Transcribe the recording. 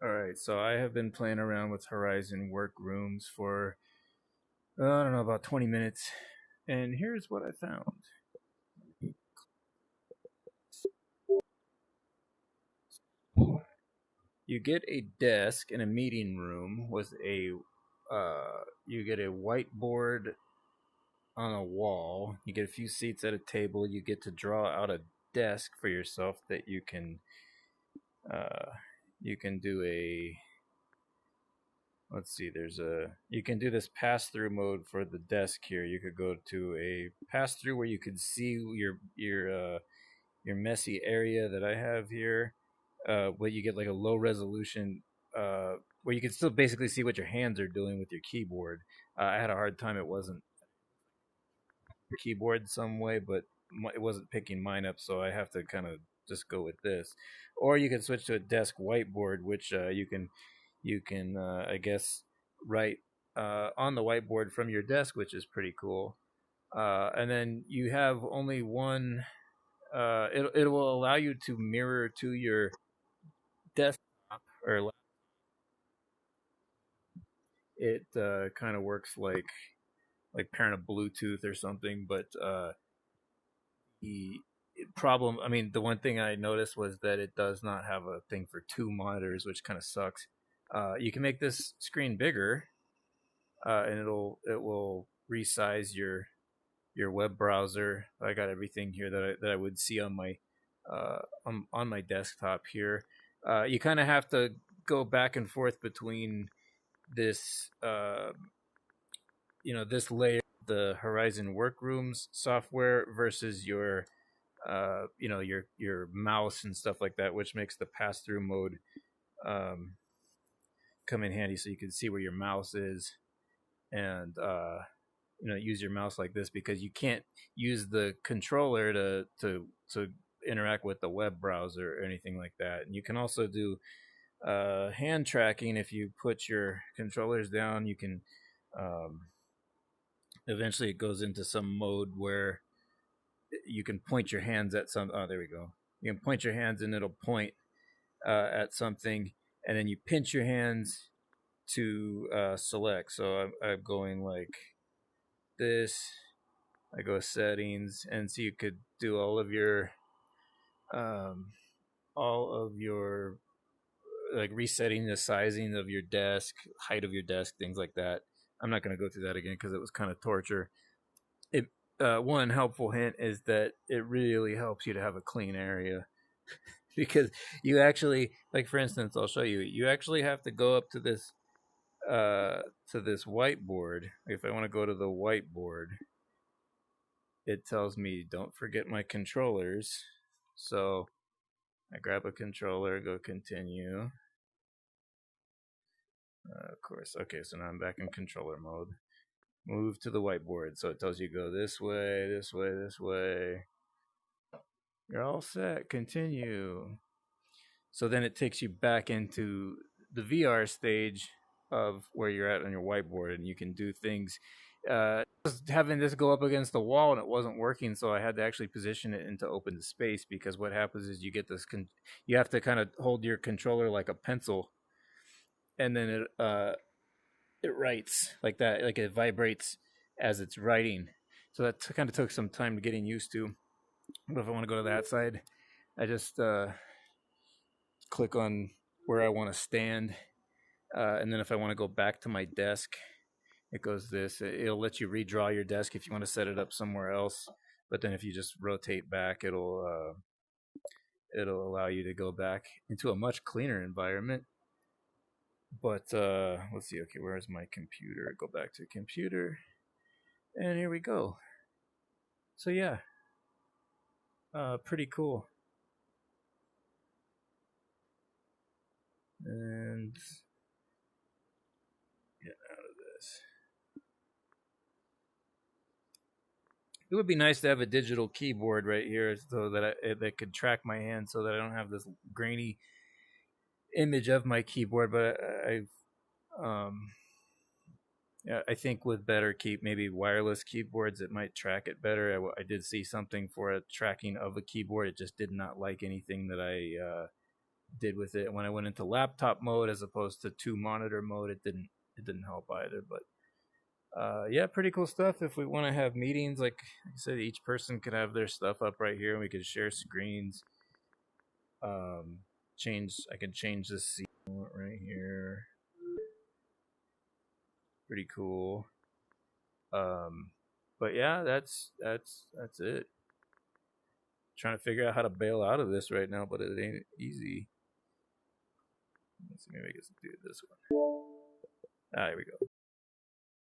All right, so I have been playing around with Horizon Workrooms for I don't know, about 20 minutes, and here's what I found. You get a desk in a meeting room with a you get a whiteboard on a wall. You get a few seats at a table. You get to draw out a desk for yourself that uh you can do a let's see, there's a you can do this pass through mode for the desk here. You could go to a pass through where you could see your messy area that I have here. But you get like a low resolution where you can still basically see what your hands are doing with your keyboard. I had a hard time, it wasn't keyboard some way, but it wasn't picking mine up, so I have to kind of just go with this. Or you can switch to a desk whiteboard, which you can I guess write on the whiteboard from your desk, which is pretty cool. And then you have only one. It will allow you to mirror to your desktop or it kind of works like pairing a Bluetooth or something. But the problem, I mean, the one thing I noticed was that it does not have a thing for two monitors, which kind of sucks. You can make this screen bigger, and it will resize your web browser. I got everything here that I would see on my desktop here. You kind of have to go back and forth between this this layer, the Horizon Workrooms software versus your mouse and stuff like that, which makes the pass through mode um, come in handy, so you can see where your mouse is and use your mouse like this, because you can't use the controller to interact with the web browser or anything like that. And you can also do hand tracking. If you put your controllers down, you can um, eventually it goes into some mode where you can point your hands at some. Oh, there we go. You can point your hands and it'll point at something, and then you pinch your hands to select. So I'm going like this. I go settings, and so you could do um, all of your like resetting the sizing of your desk, height of your desk, things like that. I'm not going to go through that again because it was kind of torture. It One helpful hint is that it really helps you to have a clean area because you actually, like for instance, I'll show you. You actually have to go up to this whiteboard. If I want to go to the whiteboard, it tells me don't forget my controllers. So I grab a controller, go continue. Of course. Okay, so now I'm back in controller mode. Move to the whiteboard. So it tells you go this way, this way, this way. You're all set. Continue. So then it takes you back into the VR stage of where you're at on your whiteboard, and you can do things. I was having this go up against the wall, and it wasn't working, so I had to actually position it into open space. Because what happens is you get this, you have to kind of hold your controller like a pencil, and then it writes like that, like it vibrates as it's writing. So that kind of took some time getting used to. But if I want to go to that side, I just click on where I want to stand, and then if I want to go back to my desk, it goes this. It'll let you redraw your desk if you want to set it up somewhere else. But then if you just rotate back, it'll allow you to go back into a much cleaner environment. But let's see. Okay, where's my computer? Go back to computer, and here we go. So yeah, pretty cool. And get out of this. It would be nice to have a digital keyboard right here, so that that could track my hand, so that I don't have this grainy image of my keyboard. But um, yeah, I think with better maybe wireless keyboards, it might track it better. I did see something for a tracking of a keyboard. It just did not like anything that I did with it. When I went into laptop mode as opposed to 2 monitor mode, it didn't help either. But yeah, pretty cool stuff. If we want to have meetings, like I said, each person could have their stuff up right here, and we could share screens. I can change this scene right here. Pretty cool. But yeah, that's it. Trying to figure out how to bail out of this right now, but it ain't easy. Let's see, maybe I can do this one. Ah, here we go.